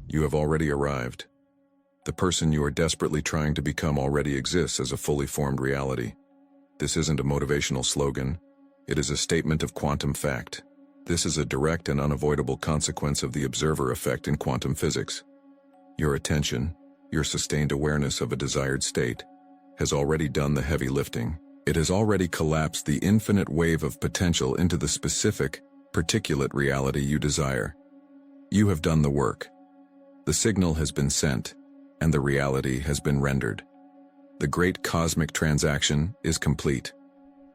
You have already arrived. The person you are desperately trying to become already exists as a fully formed reality. This isn't a motivational slogan. It is a statement of quantum fact. This is a direct and unavoidable consequence of the observer effect in quantum physics. Your attention, your sustained awareness of a desired state, has already done the heavy lifting. It has already collapsed the infinite wave of potential into the specific, particulate reality you desire. You have done the work. The signal has been sent, and the reality has been rendered. The great cosmic transaction is complete.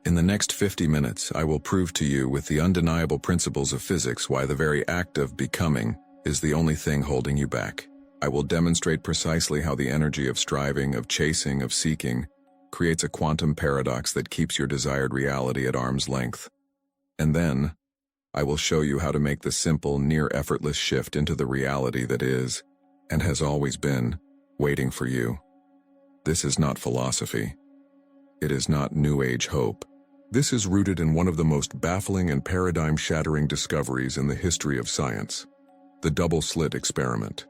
In the next 50 minutes, I will prove to you with the undeniable principles of physics why the very act of becoming is the only thing holding you back. I will demonstrate precisely how the energy of striving, of chasing, of seeking, creates a quantum paradox that keeps your desired reality at arm's length. And then, I will show you how to make the simple, near-effortless shift into the reality that is, and has always been, waiting for you. This is not philosophy. It is not New Age hope. This is rooted in one of the most baffling and paradigm-shattering discoveries in the history of science, the double-slit experiment.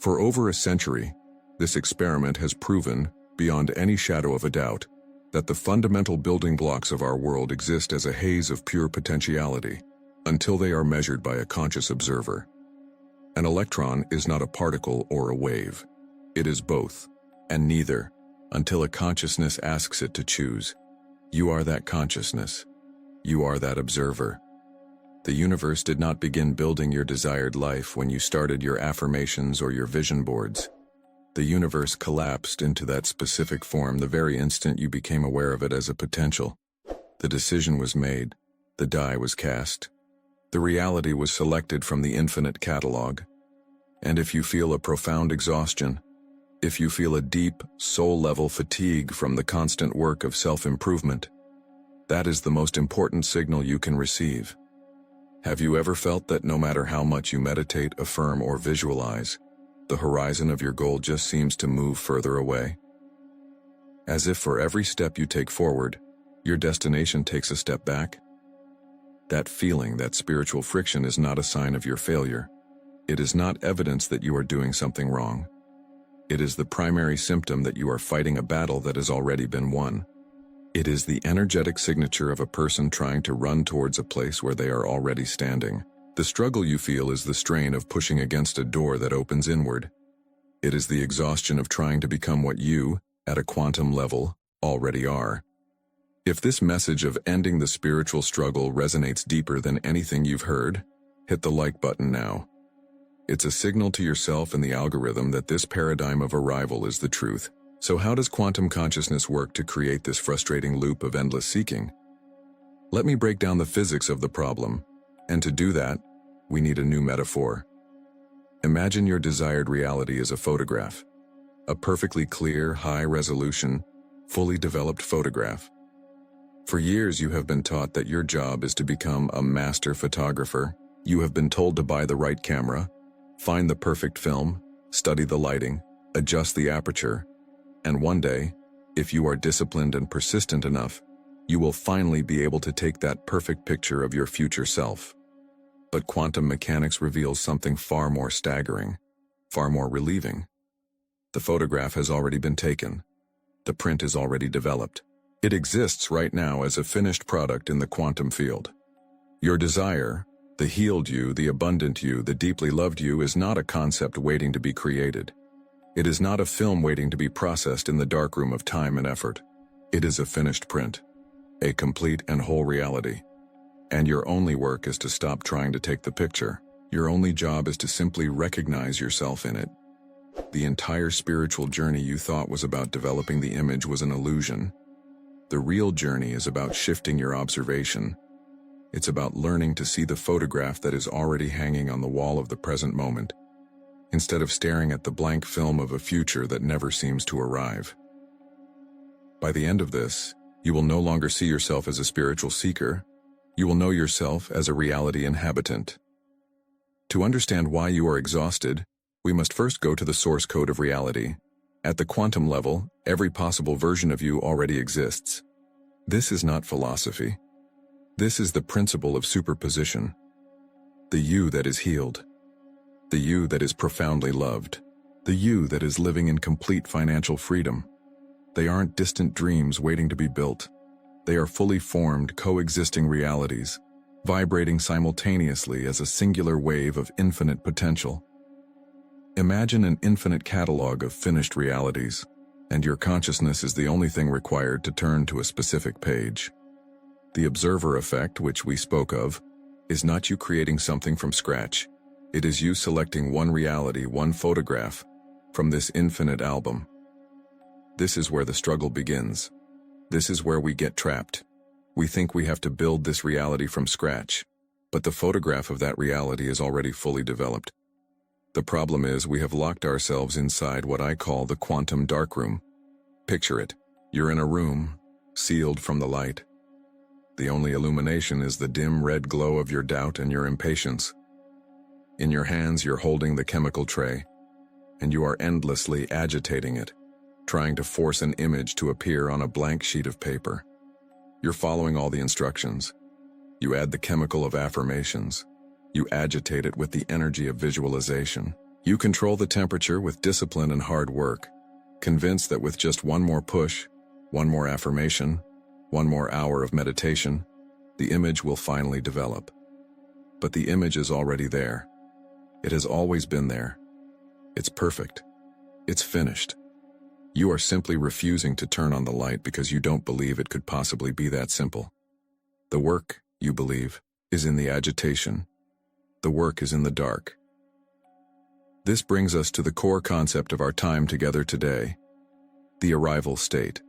For over a century, this experiment has proven, beyond any shadow of a doubt, that the fundamental building blocks of our world exist as a haze of pure potentiality, until they are measured by a conscious observer. An electron is not a particle or a wave. It is both, and neither, until a consciousness asks it to choose. You are that consciousness. You are that observer. The universe did not begin building your desired life when you started your affirmations or your vision boards. The universe collapsed into that specific form the very instant you became aware of it as a potential. The decision was made. The die was cast. The reality was selected from the infinite catalog. And if you feel a profound exhaustion, if you feel a deep, soul-level fatigue from the constant work of self-improvement, that is the most important signal you can receive. Have you ever felt that no matter how much you meditate, affirm, or visualize, the horizon of your goal just seems to move further away? As if for every step you take forward, your destination takes a step back? That feeling, that spiritual friction, is not a sign of your failure. It is not evidence that you are doing something wrong. It is the primary symptom that you are fighting a battle that has already been won. It is the energetic signature of a person trying to run towards a place where they are already standing. The struggle you feel is the strain of pushing against a door that opens inward. It is the exhaustion of trying to become what you, at a quantum level, already are. If this message of ending the spiritual struggle resonates deeper than anything you've heard, hit the like button now. It's a signal to yourself and the algorithm that this paradigm of arrival is the truth. So how does quantum consciousness work to create this frustrating loop of endless seeking? Let me break down the physics of the problem, and to do that, we need a new metaphor. Imagine your desired reality as a photograph, a perfectly clear, high-resolution, fully developed photograph. For years you have been taught that your job is to become a master photographer. You have been told to buy the right camera, find the perfect film, study the lighting, adjust the aperture, and one day, if you are disciplined and persistent enough, you will finally be able to take that perfect picture of your future self. But quantum mechanics reveals something far more staggering, far more relieving. The photograph has already been taken. The print is already developed. It exists right now as a finished product in the quantum field. Your desire, the healed you, the abundant you, the deeply loved you, is not a concept waiting to be created. It is not a film waiting to be processed in the darkroom of time and effort. It is a finished print, a complete and whole reality. And your only work is to stop trying to take the picture. Your only job is to simply recognize yourself in it. The entire spiritual journey you thought was about developing the image was an illusion. The real journey is about shifting your observation. It's about learning to see the photograph that is already hanging on the wall of the present moment, instead of staring at the blank film of a future that never seems to arrive. By the end of this, you will no longer see yourself as a spiritual seeker. You will know yourself as a reality inhabitant. To understand why you are exhausted, we must first go to the source code of reality. At the quantum level, every possible version of you already exists. This is not philosophy. This is the principle of superposition. The you that is healed. the you that is profoundly loved, the you that is living in complete financial freedom. They aren't distant dreams waiting to be built. They are fully formed, coexisting realities, vibrating simultaneously as a singular wave of infinite potential. Imagine an infinite catalog of finished realities, and your consciousness is the only thing required to turn to a specific page. The observer effect, which we spoke of, is not you creating something from scratch. It is you selecting one reality, one photograph, from this infinite album. This is where the struggle begins. This is where we get trapped. We think we have to build this reality from scratch, but the photograph of that reality is already fully developed. The problem is we have locked ourselves inside what I call the quantum darkroom. Picture it. You're in a room, sealed from the light. The only illumination is the dim red glow of your doubt and your impatience. In your hands you're holding the chemical tray, and you are endlessly agitating it, trying to force an image to appear on a blank sheet of paper. You're following all the instructions. You add the chemical of affirmations. You agitate it with the energy of visualization. You control the temperature with discipline and hard work, convinced that with just one more push, one more affirmation, one more hour of meditation, the image will finally develop. But the image is already there. It has always been there. It's perfect. It's finished. You are simply refusing to turn on the light because you don't believe it could possibly be that simple. The work, you believe, is in the agitation. The work is in the dark. This brings us to the core concept of our time together today, the arrival state.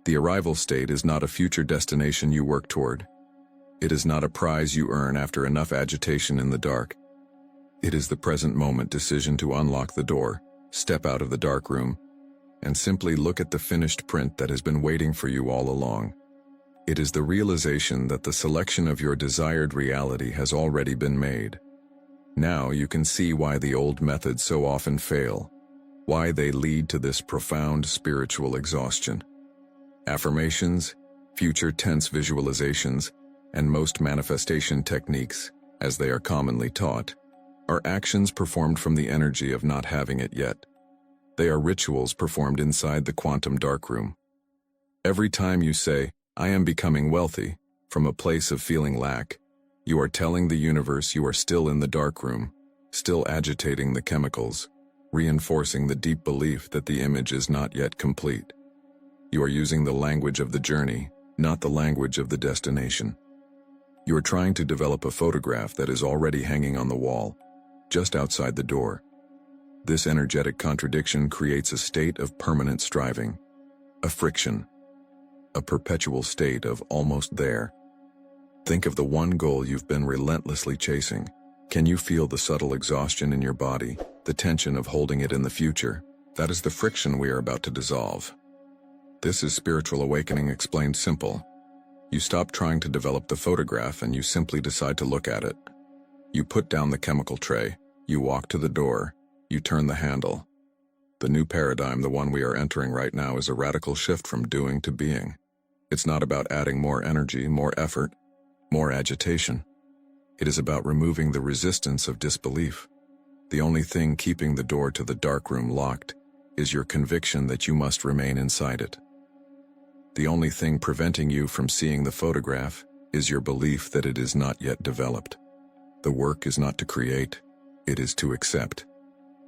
The arrival state is not a future destination you work toward. It is not a prize you earn after enough agitation in the dark. It is the present moment decision to unlock the door, step out of the dark room, and simply look at the finished print that has been waiting for you all along. It is the realization that the selection of your desired reality has already been made. Now you can see why the old methods so often fail, why they lead to this profound spiritual exhaustion. Affirmations, future tense visualizations, and most manifestation techniques, as they are commonly taught, are actions performed from the energy of not having it yet. They are rituals performed inside the quantum darkroom. Every time you say, "I am becoming wealthy," from a place of feeling lack, you are telling the universe you are still in the darkroom, still agitating the chemicals, reinforcing the deep belief that the image is not yet complete. You are using the language of the journey, not the language of the destination. You are trying to develop a photograph that is already hanging on the wall, just outside the door. This energetic contradiction creates a state of permanent striving, a friction, a perpetual state of almost there. Think of the one goal you've been relentlessly chasing. Can you feel the subtle exhaustion in your body, the tension of holding it in the future? That is the friction we are about to dissolve. This is spiritual awakening explained simple. You stop trying to develop the photograph and you simply decide to look at it. You put down the chemical tray, you walk to the door, you turn the handle. The new paradigm, the one we are entering right now, is a radical shift from doing to being. It's not about adding more energy, more effort, more agitation. It is about removing the resistance of disbelief. The only thing keeping the door to the darkroom locked is your conviction that you must remain inside it. The only thing preventing you from seeing the photograph is your belief that it is not yet developed. The work is not to create, it is to accept.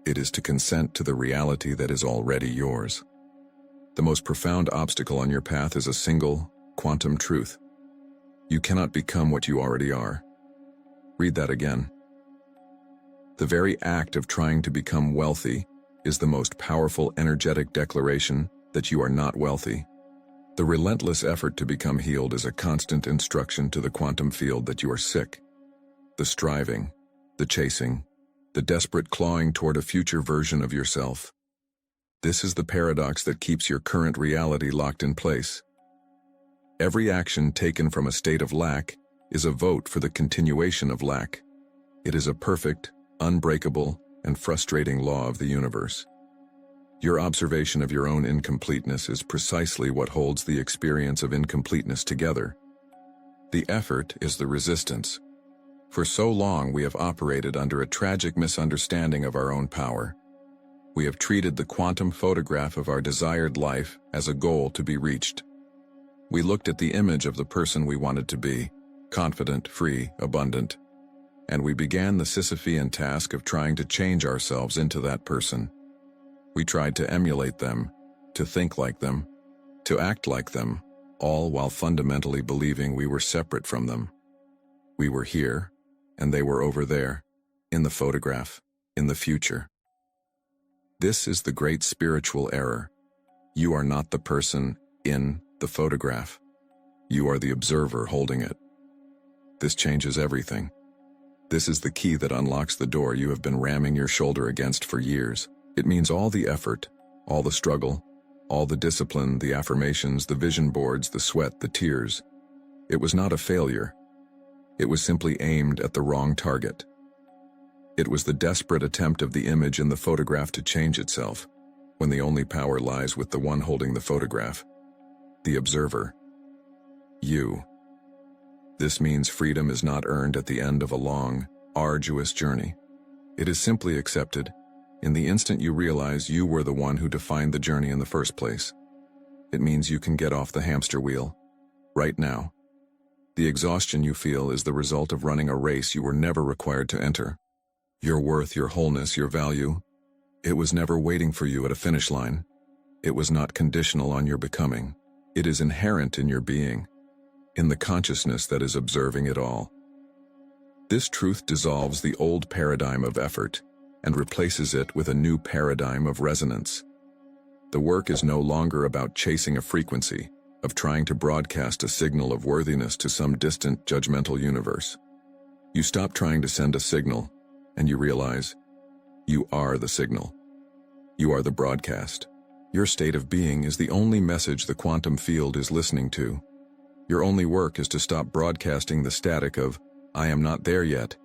It is to consent to the reality that is already yours. The most profound obstacle on your path is a single, quantum truth. You cannot become what you already are. Read that again. The very act of trying to become wealthy is the most powerful energetic declaration that you are not wealthy. The relentless effort to become healed is a constant instruction to the quantum field that you are sick. The striving, the chasing, the desperate clawing toward a future version of yourself. This is the paradox that keeps your current reality locked in place. Every action taken from a state of lack is a vote for the continuation of lack. It is a perfect, unbreakable, and frustrating law of the universe. Your observation of your own incompleteness is precisely what holds the experience of incompleteness together. The effort is the resistance. For so long we have operated under a tragic misunderstanding of our own power. We have treated the quantum photograph of our desired life as a goal to be reached. We looked at the image of the person we wanted to be, confident, free, abundant, and we began the Sisyphean task of trying to change ourselves into that person. We tried to emulate them, to think like them, to act like them, all while fundamentally believing we were separate from them. We were here, and they were over there, in the photograph, in the future. This is the great spiritual error. You are not the person in the photograph. You are the observer holding it. This changes everything. This is the key that unlocks the door you have been ramming your shoulder against for years. It means all the effort, all the struggle, all the discipline, the affirmations, the vision boards, the sweat, the tears. It was not a failure. It was simply aimed at the wrong target. It was the desperate attempt of the image in the photograph to change itself, when the only power lies with the one holding the photograph, the observer. You. This means freedom is not earned at the end of a long, arduous journey. It is simply accepted in the instant you realize you were the one who defined the journey in the first place. It means you can get off the hamster wheel, right now. The exhaustion you feel is the result of running a race you were never required to enter. Your worth, your wholeness, your value, it was never waiting for you at a finish line. It was not conditional on your becoming. It is inherent in your being, in the consciousness that is observing it all. This truth dissolves the old paradigm of effort and replaces it with a new paradigm of resonance. The work is no longer about chasing a frequency, of trying to broadcast a signal of worthiness to some distant, judgmental universe. You stop trying to send a signal, and you realize you are the signal. You are the broadcast. Your state of being is the only message the quantum field is listening to. Your only work is to stop broadcasting the static of, I am not there yet,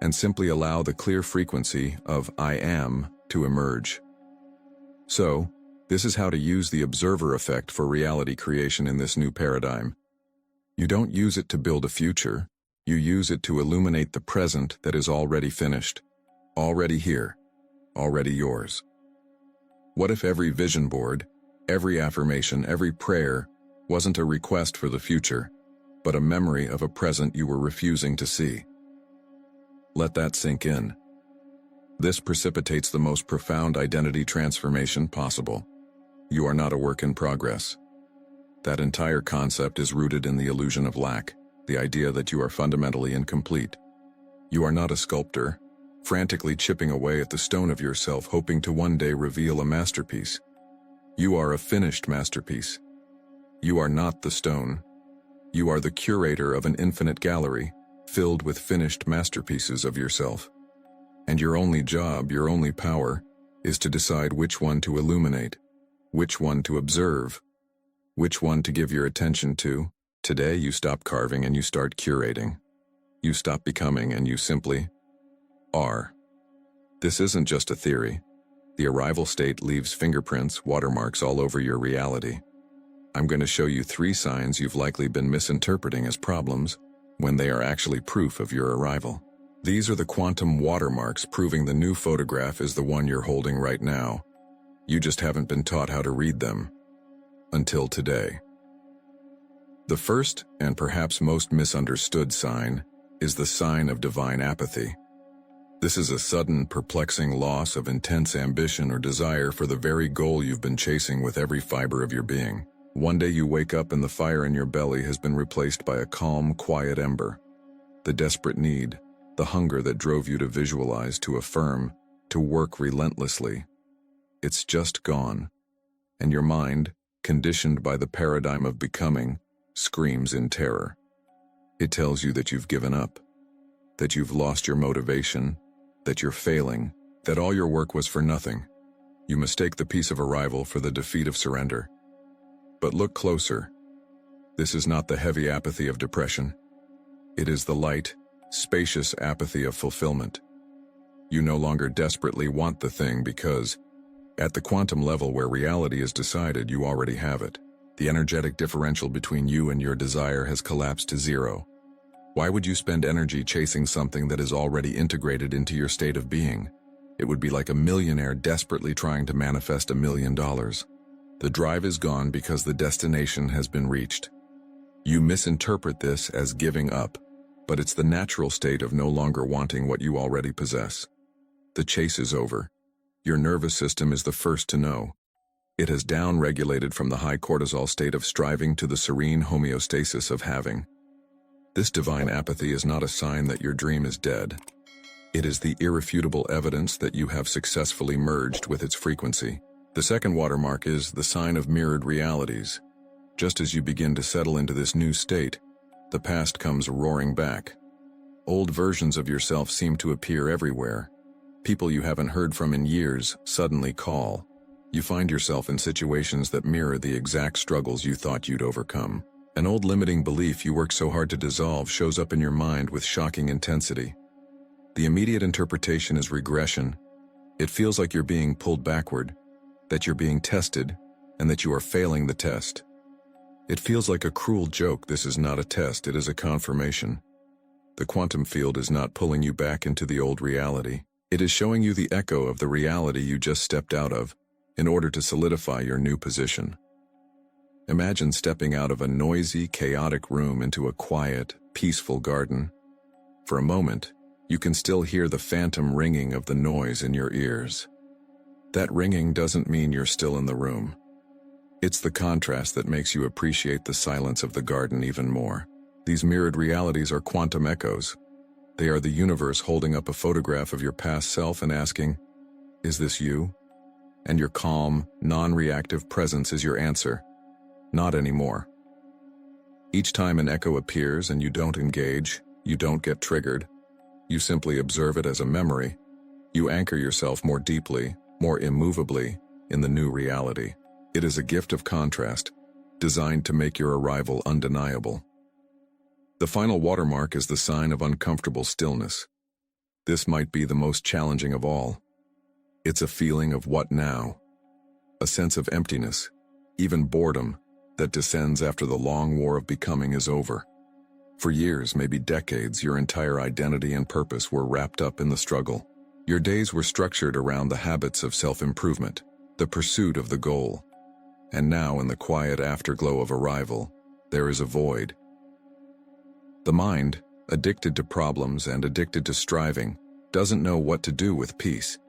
and simply allow the clear frequency of I am to emerge. So, this is how to use the observer effect for reality creation in this new paradigm. You don't use it to build a future. You use it to illuminate the present that is already finished, already here, already yours. What if every vision board, every affirmation, every prayer wasn't a request for the future, but a memory of a present you were refusing to see? Let that sink in. This precipitates the most profound identity transformation possible. You are not a work in progress. That entire concept is rooted in the illusion of lack, the idea that you are fundamentally incomplete. You are not a sculptor, frantically chipping away at the stone of yourself, hoping to one day reveal a masterpiece. You are a finished masterpiece. You are not the stone. You are the curator of an infinite gallery, filled with finished masterpieces of yourself. And your only job, your only power, is to decide which one to illuminate, which one to observe, which one to give your attention to. Today you stop carving and you start curating. You stop becoming and you simply are. This isn't just a theory. The arrival state leaves fingerprints, watermarks all over your reality. I'm going to show you 3 signs you've likely been misinterpreting as problems when they are actually proof of your arrival. These are the quantum watermarks proving the new photograph is the one you're holding right now. You just haven't been taught how to read them. Until today. The first, and perhaps most misunderstood sign, is the sign of divine apathy. This is a sudden, perplexing loss of intense ambition or desire for the very goal you've been chasing with every fiber of your being. One day you wake up and the fire in your belly has been replaced by a calm, quiet ember. The desperate need, the hunger that drove you to visualize, to affirm, to work relentlessly. It's just gone. And your mind, conditioned by the paradigm of becoming, screams in terror. It tells you that you've given up, that you've lost your motivation, that you're failing, that all your work was for nothing. You mistake the peace of arrival for the defeat of surrender. But look closer. This is not the heavy apathy of depression. It is the light, spacious apathy of fulfillment. You no longer desperately want the thing because, at the quantum level where reality is decided, you already have it. The energetic differential between you and your desire has collapsed to zero. Why would you spend energy chasing something that is already integrated into your state of being? It would be like a millionaire desperately trying to manifest $1 million. The drive is gone because the destination has been reached. You misinterpret this as giving up, but it's the natural state of no longer wanting what you already possess. The chase is over. Your nervous system is the first to know. It has down-regulated from the high cortisol state of striving to the serene homeostasis of having. This divine apathy is not a sign that your dream is dead. It is the irrefutable evidence that you have successfully merged with its frequency. The second watermark is the sign of mirrored realities. Just as you begin to settle into this new state, the past comes roaring back. Old versions of yourself seem to appear everywhere. People you haven't heard from in years suddenly call. You find yourself in situations that mirror the exact struggles you thought you'd overcome. An old limiting belief you worked so hard to dissolve shows up in your mind with shocking intensity. The immediate interpretation is regression. It feels like you're being pulled backward, that you're being tested, and that you are failing the test. It feels like a cruel joke. This is not a test, it is a confirmation. The quantum field is not pulling you back into the old reality. It is showing you the echo of the reality you just stepped out of in order to solidify your new position. Imagine stepping out of a noisy, chaotic room into a quiet, peaceful garden. For a moment, you can still hear the phantom ringing of the noise in your ears. That ringing doesn't mean you're still in the room. It's the contrast that makes you appreciate the silence of the garden even more. These mirrored realities are quantum echoes. They are the universe holding up a photograph of your past self and asking, "Is this you?" And your calm, non-reactive presence is your answer. Not anymore. Each time an echo appears and you don't engage, you don't get triggered. You simply observe it as a memory. You anchor yourself more deeply, more immovably, in the new reality. It is a gift of contrast, designed to make your arrival undeniable. The final watermark is the sign of uncomfortable stillness. This might be the most challenging of all. It's a feeling of what now? A sense of emptiness, even boredom, that descends after the long war of becoming is over. For years, maybe decades, your entire identity and purpose were wrapped up in the struggle. Your days were structured around the habits of self-improvement, the pursuit of the goal. And now, in the quiet afterglow of arrival, there is a void. The mind, addicted to problems and addicted to striving, doesn't know what to do with peace.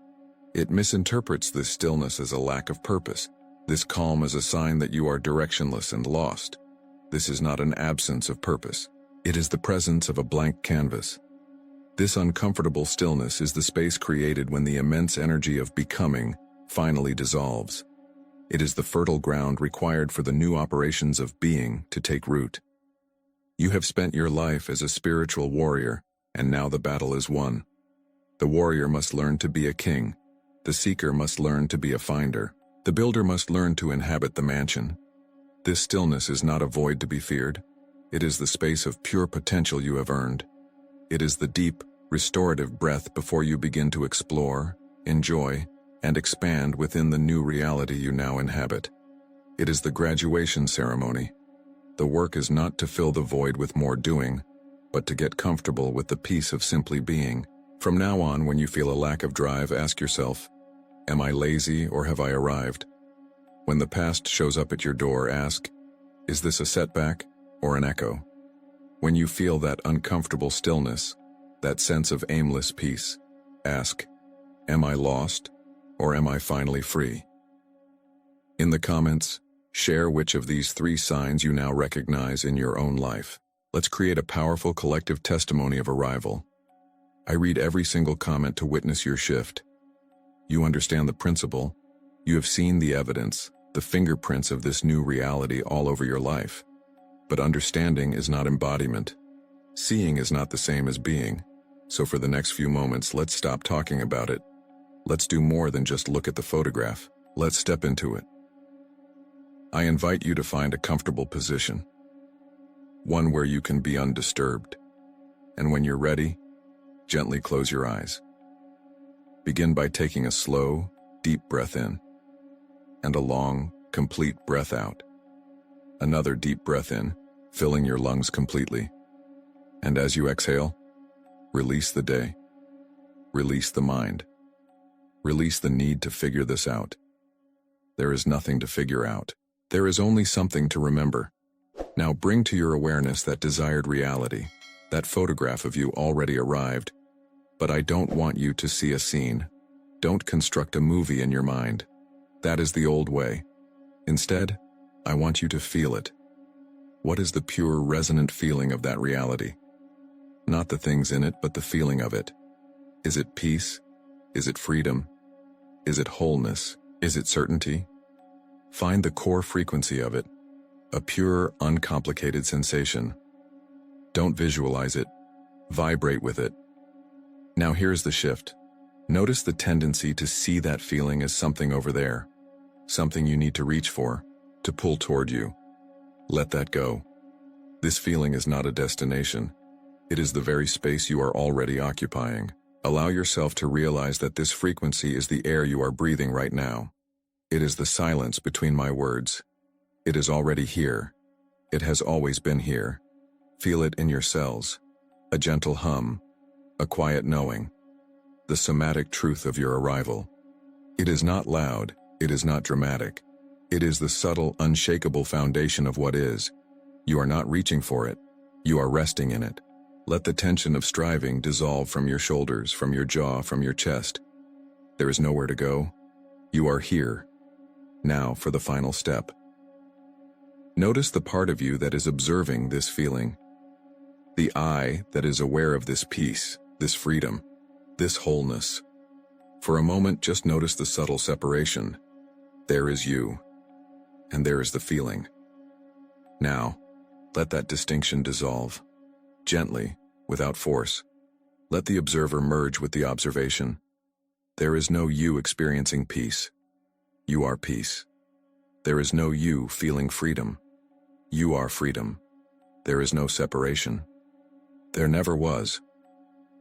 It misinterprets this stillness as a lack of purpose. This calm is a sign that you are directionless and lost. This is not an absence of purpose. It is the presence of a blank canvas. This uncomfortable stillness is the space created when the immense energy of becoming finally dissolves. It is the fertile ground required for the new operations of being to take root. You have spent your life as a spiritual warrior, and now the battle is won. The warrior must learn to be a king. The seeker must learn to be a finder. The builder must learn to inhabit the mansion. This stillness is not a void to be feared. It is the space of pure potential you have earned. It is the deep, restorative breath before you begin to explore, enjoy, and expand within the new reality you now inhabit. It is the graduation ceremony. The work is not to fill the void with more doing, but to get comfortable with the peace of simply being. From now on, when you feel a lack of drive, ask yourself, am I lazy or have I arrived? When the past shows up at your door, ask, is this a setback or an echo? When you feel that uncomfortable stillness, that sense of aimless peace, ask, am I lost or am I finally free? In the comments, share which of these 3 signs you now recognize in your own life. Let's create a powerful collective testimony of arrival. I read every single comment to witness your shift. You understand the principle. You have seen the evidence, the fingerprints of this new reality all over your life. But understanding is not embodiment. Seeing is not the same as being. So for the next few moments, let's stop talking about it. Let's do more than just look at the photograph. Let's step into it. I invite you to find a comfortable position. One where you can be undisturbed. And when you're ready, gently close your eyes. Begin by taking a slow, deep breath in, and a long, complete breath out. Another deep breath in, filling your lungs completely, And as you exhale, release the day. Release the mind. Release the need to figure this out. There is nothing to figure out. There is only something to remember. Now bring to your awareness that desired reality. That photograph of you already arrived. But I don't want you to see a scene. Don't construct a movie in your mind. That is the old way. Instead, I want you to feel it. What is the pure, resonant feeling of that reality? Not the things in it, but the feeling of it. Is it peace? Is it freedom? Is it wholeness? Is it certainty? Find the core frequency of it, a pure, uncomplicated sensation. Don't visualize it, vibrate with it. Now here's the shift. Notice the tendency to see that feeling as something over there, something you need to reach for, to pull toward you. Let that go. This feeling is not a destination. It is the very space you are already occupying. Allow yourself to realize that this frequency is the air you are breathing right now. It is the silence between my words. It is already here. It has always been here. Feel it in your cells. A gentle hum. A quiet knowing. The somatic truth of your arrival. It is not loud. It is not dramatic. It is the subtle, unshakable foundation of what is. You are not reaching for it. You are resting in it. Let the tension of striving dissolve from your shoulders, from your jaw, from your chest. There is nowhere to go. You are here. Now for the final step. Notice the part of you that is observing this feeling. The I that is aware of this peace, this freedom, this wholeness. For a moment, just notice the subtle separation. There is you, and there is the feeling. Now, let that distinction dissolve. Gently, without force. Let the observer merge with the observation. There is no you experiencing peace. You are peace. There is no you feeling freedom. You are freedom. There is no separation. There never was.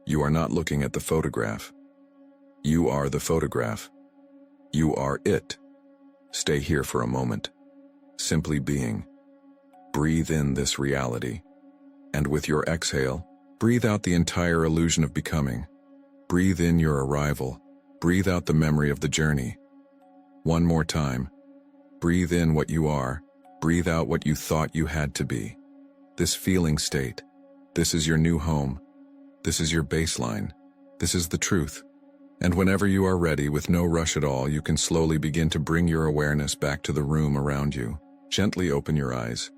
You are not looking at the photograph. You are the photograph. You are it. Stay here for a moment. Simply being. Breathe in this reality. And with your exhale, breathe out the entire illusion of becoming. Breathe in your arrival. Breathe out the memory of the journey. One more time. Breathe in what you are. Breathe out what you thought you had to be. This feeling state. This is your new home. This is your baseline. This is the truth. And whenever you are ready, with no rush at all, you can slowly begin to bring your awareness back to the room around you. Gently open your eyes.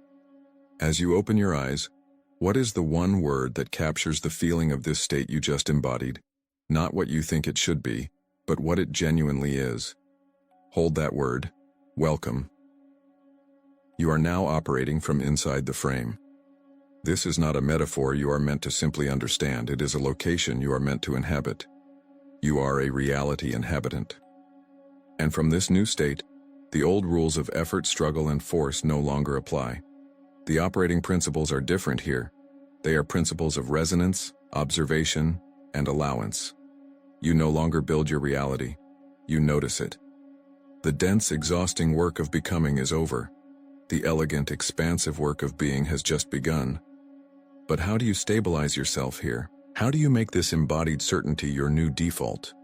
As you open your eyes, what is the one word that captures the feeling of this state you just embodied? Not what you think it should be, but what it genuinely is. Hold that word. Welcome. You are now operating from inside the frame. This is not a metaphor you are meant to simply understand. It is a location you are meant to inhabit. You are a reality inhabitant. And from this new state, the old rules of effort, struggle, and force no longer apply. The operating principles are different here. They are principles of resonance, observation, and allowance. You no longer build your reality. You notice it. The dense, exhausting work of becoming is over. The elegant, expansive work of being has just begun. But how do you stabilize yourself here? How do you make this embodied certainty your new default,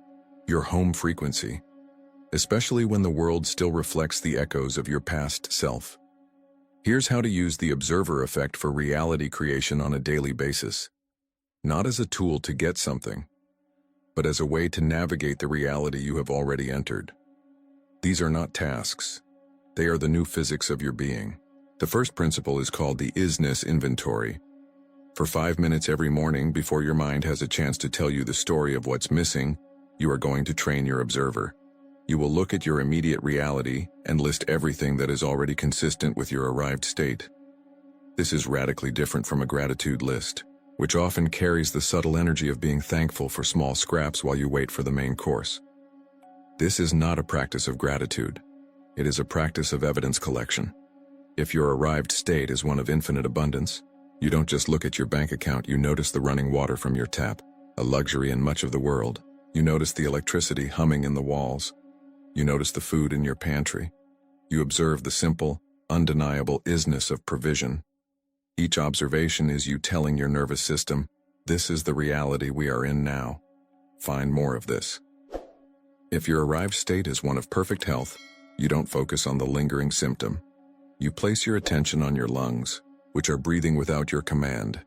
your home frequency, especially when the world still reflects the echoes of your past self? Here's how to use the observer effect for reality creation on a daily basis. Not as a tool to get something, but as a way to navigate the reality you have already entered. These are not tasks. They are the new physics of your being. The first principle is called the isness inventory. For 5 minutes every morning, before your mind has a chance to tell you the story of what's missing, you are going to train your observer. You will look at your immediate reality and list everything that is already consistent with your arrived state. This is radically different from a gratitude list, which often carries the subtle energy of being thankful for small scraps while you wait for the main course. This is not a practice of gratitude. It is a practice of evidence collection. If your arrived state is one of infinite abundance, you don't just look at your bank account, you notice the running water from your tap, a luxury in much of the world. You notice the electricity humming in the walls. You notice the food in your pantry. You observe the simple, undeniable isness of provision. Each observation is you telling your nervous system, this is the reality we are in now. Find more of this. If your arrived state is one of perfect health, you don't focus on the lingering symptom. You place your attention on your lungs, which are breathing without your command.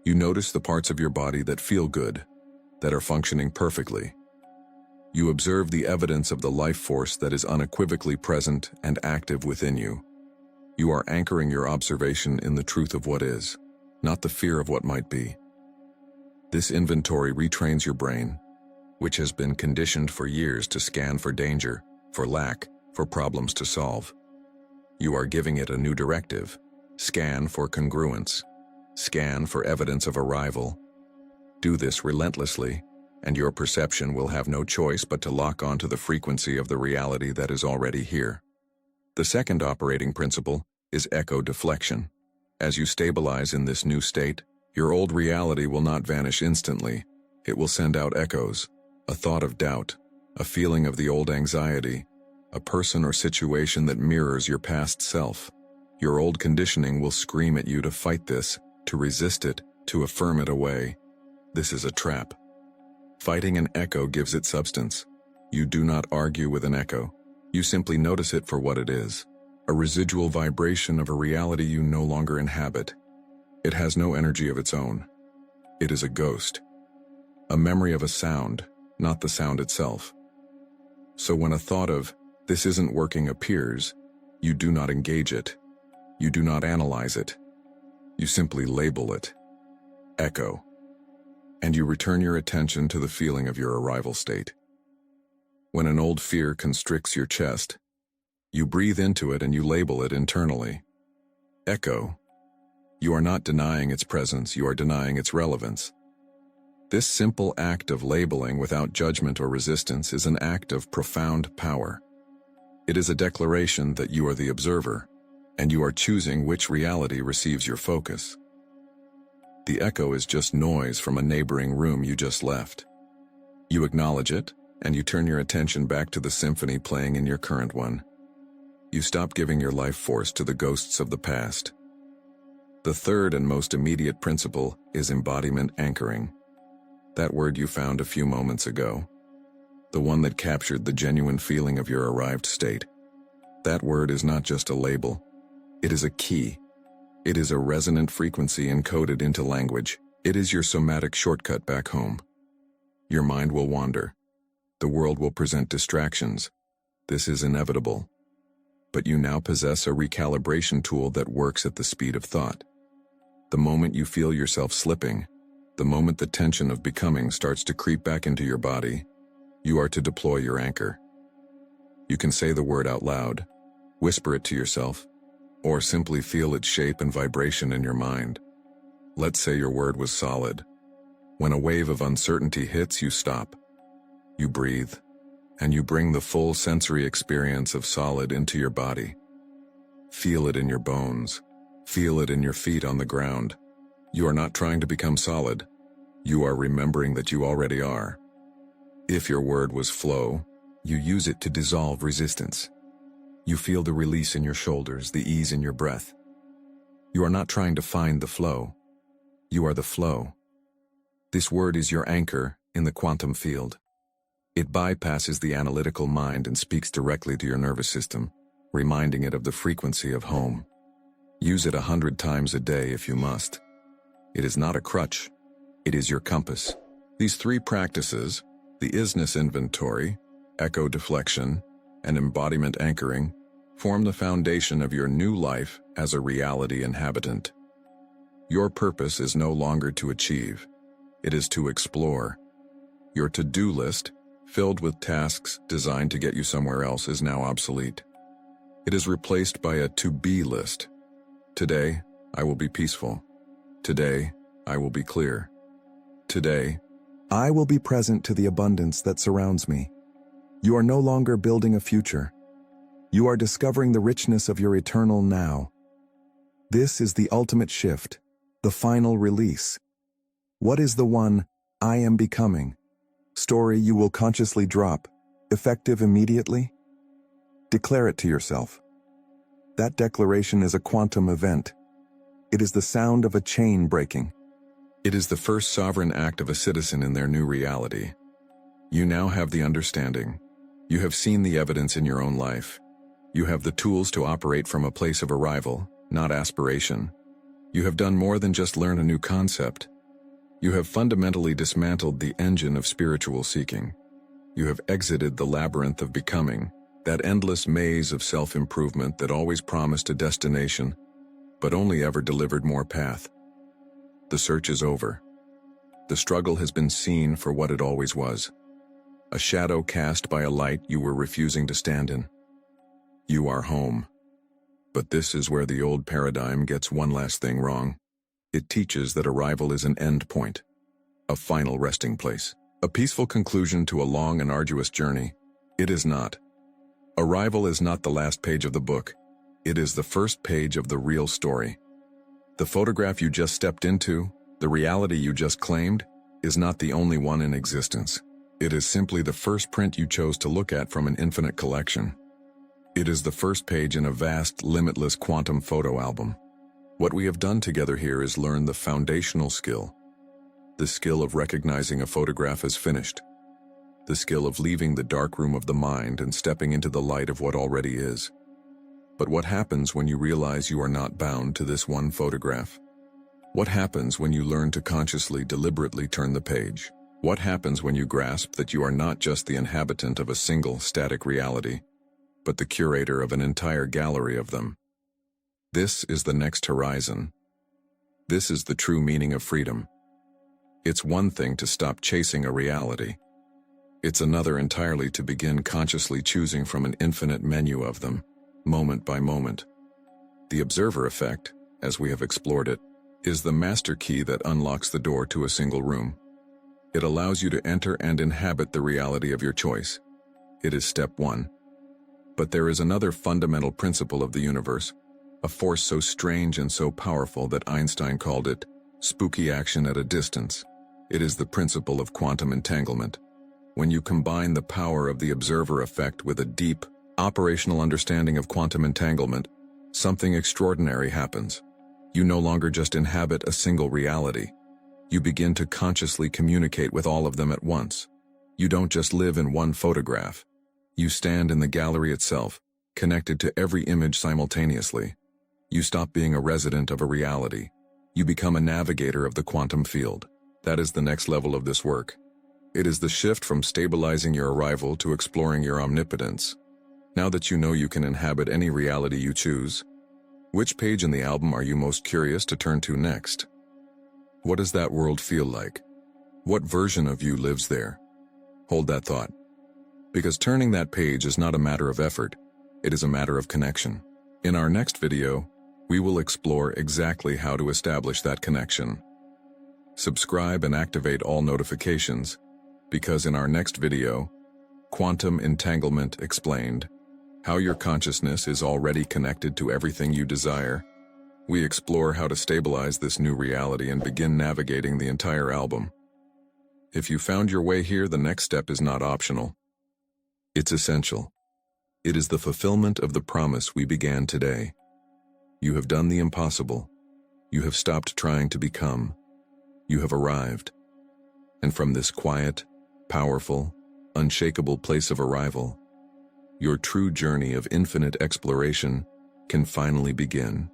You notice the parts of your body that feel good, that are functioning perfectly. You observe the evidence of the life force that is unequivocally present and active within you. You are anchoring your observation in the truth of what is, not the fear of what might be. This inventory retrains your brain, which has been conditioned for years to scan for danger, for lack, for problems to solve. You are giving it a new directive. Scan for congruence. Scan for evidence of arrival. Do this relentlessly, and your perception will have no choice but to lock onto the frequency of the reality that is already here. The second operating principle is echo deflection. As you stabilize in this new state, your old reality will not vanish instantly. It will send out echoes, a thought of doubt, a feeling of the old anxiety, a person or situation that mirrors your past self. Your old conditioning will scream at you to fight this, to resist it, to affirm it away. This is a trap. Fighting an echo gives it substance. You do not argue with an echo. You simply notice it for what it is, a residual vibration of a reality you no longer inhabit. It has no energy of its own. It is a ghost, a memory of a sound, not the sound itself. So when a thought of, this isn't working appears, you do not engage it. You do not analyze it. You simply label it. Echo. And you return your attention to the feeling of your arrival state. When an old fear constricts your chest, you breathe into it and you label it internally. Echo. You are not denying its presence, you are denying its relevance. This simple act of labeling without judgment or resistance is an act of profound power. It is a declaration that you are the observer, and you are choosing which reality receives your focus. The echo is just noise from a neighboring room you just left. You acknowledge it, and you turn your attention back to the symphony playing in your current one. You stop giving your life force to the ghosts of the past. The third and most immediate principle is embodiment anchoring. That word you found a few moments ago. The one that captured the genuine feeling of your arrived state. That word is not just a label. It is a key. It is a resonant frequency encoded into language. It is your somatic shortcut back home. Your mind will wander. The world will present distractions. This is inevitable. But you now possess a recalibration tool that works at the speed of thought. The moment you feel yourself slipping, the moment the tension of becoming starts to creep back into your body, you are to deploy your anchor. You can say the word out loud, whisper it to yourself, or simply feel its shape and vibration in your mind. Let's say your word was solid. When a wave of uncertainty hits, you stop. You breathe, and you bring the full sensory experience of solid into your body. Feel it in your bones. Feel it in your feet on the ground. You are not trying to become solid. You are remembering that you already are. If your word was flow, you use it to dissolve resistance. You feel the release in your shoulders, the ease in your breath. You are not trying to find the flow. You are the flow. This word is your anchor in the quantum field. It bypasses the analytical mind and speaks directly to your nervous system, reminding it of the frequency of home. Use it 100 times a day if you must. It is not a crutch. It is your compass. These three practices, the isness inventory, echo deflection, and embodiment anchoring, form the foundation of your new life as a reality inhabitant. Your purpose is no longer to achieve. It is to explore. Your to-do list, filled with tasks designed to get you somewhere else, is now obsolete. It is replaced by a to-be list. Today, I will be peaceful. Today, I will be clear. Today, I will be present to the abundance that surrounds me. You are no longer building a future. You are discovering the richness of your eternal now. This is the ultimate shift, the final release. What is the one, I am becoming, story you will consciously drop, effective immediately? Declare it to yourself. That declaration is a quantum event. It is the sound of a chain breaking. It is the first sovereign act of a citizen in their new reality. You now have the understanding. You have seen the evidence in your own life. You have the tools to operate from a place of arrival, not aspiration. You have done more than just learn a new concept. You have fundamentally dismantled the engine of spiritual seeking. You have exited the labyrinth of becoming, that endless maze of self-improvement that always promised a destination, but only ever delivered more path. The search is over. The struggle has been seen for what it always was. A shadow cast by a light you were refusing to stand in. You are home. But this is where the old paradigm gets one last thing wrong. It teaches that arrival is an end point, a final resting place, a peaceful conclusion to a long and arduous journey. It is not. Arrival is not the last page of the book. It is the first page of the real story. The photograph you just stepped into, the reality you just claimed, is not the only one in existence. It is simply the first print you chose to look at from an infinite collection. It is the first page in a vast, limitless quantum photo album. What we have done together here is learn the foundational skill. The skill of recognizing a photograph as finished. The skill of leaving the dark room of the mind and stepping into the light of what already is. But what happens when you realize you are not bound to this one photograph? What happens when you learn to consciously, deliberately turn the page? What happens when you grasp that you are not just the inhabitant of a single, static reality, but the curator of an entire gallery of them? This is the next horizon. This is the true meaning of freedom. It's one thing to stop chasing a reality. It's another entirely to begin consciously choosing from an infinite menu of them, moment by moment. The observer effect, as we have explored it, is the master key that unlocks the door to a single room. It allows you to enter and inhabit the reality of your choice. It is step one. But there is another fundamental principle of the universe, a force so strange and so powerful that Einstein called it spooky action at a distance. It is the principle of quantum entanglement. When you combine the power of the observer effect with a deep, operational understanding of quantum entanglement, something extraordinary happens. You no longer just inhabit a single reality. You begin to consciously communicate with all of them at once. You don't just live in one photograph. You stand in the gallery itself, connected to every image simultaneously. You stop being a resident of a reality. You become a navigator of the quantum field. That is the next level of this work. It is the shift from stabilizing your arrival to exploring your omnipotence. Now that you know you can inhabit any reality you choose, which page in the album are you most curious to turn to next? What does that world feel like? What version of you lives there? Hold that thought. Because turning that page is not a matter of effort, it is a matter of connection. In our next video, we will explore exactly how to establish that connection. Subscribe and activate all notifications, because in our next video, Quantum Entanglement Explained, how your consciousness is already connected to everything you desire, we explore how to stabilize this new reality and begin navigating the entire album. If you found your way here, the next step is not optional. It's essential. It is the fulfillment of the promise we began today. You have done the impossible. You have stopped trying to become. You have arrived. And from this quiet, powerful, unshakable place of arrival, your true journey of infinite exploration can finally begin.